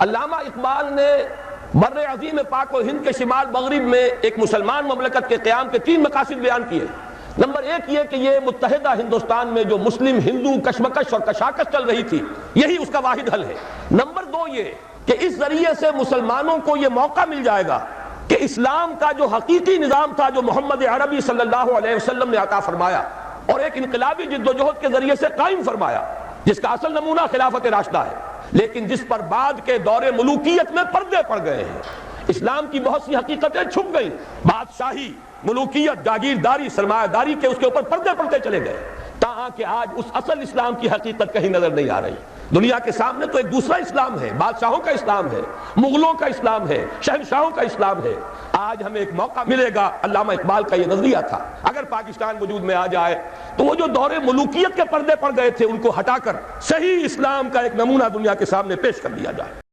अल्लामा इकबाल ने बर्रे अज़ीम पाक और हिंद के शिमाल मगरिब में एक मुसलमान ममलकत के क़याम के 3 मकासद बयान किए। नंबर 1 ये कि ये मुत्तहिदा हिंदुस्तान में जो मुस्लिम हिंदू कशमकश और कशाकश चल रही थी, यही उसका वाहिद हल है। नंबर 2 ये कि इस जरिए से मुसलमानों को ये मौका मिल जाएगा कि इस्लाम का जो हकीकी निज़ाम था, जो मोहम्मद अरबी सल्लल्लाहु अलैहि वसल्लम ने अता फरमाया और एक इनकलाबी जिद्दोजहद के जरिए से कायम फरमाया, जिसका असल नमूना खिलाफत राशिदा है, लेकिन जिस पर बाद के दौरे मुलूकियत में पर्दे पड़ गए हैं। इस्लाम की बहुत सी हकीकतें छुप गई, बादशाही, मुलूकियत, जागीरदारी, सरमायादारी के उसके ऊपर पर्दे पड़ते चले गए, ताकि कि आज उस असल इस्लाम की हकीकत कहीं नजर नहीं आ रही। दुनिया के सामने तो एक दूसरा इस्लाम है, बादशाहों का इस्लाम है, मुगलों का इस्लाम है, शहनशाहों का इस्लाम है। आज हमें एक मौका मिलेगा। अल्लामा इकबाल का ये नजरिया था, अगर पाकिस्तान वजूद में आ जाए तो वो जो दौरे मुलूकियत के पर्दे पड़ गए थे उनको हटाकर सही इस्लाम का एक नमूना दुनिया के सामने पेश कर दिया जाए।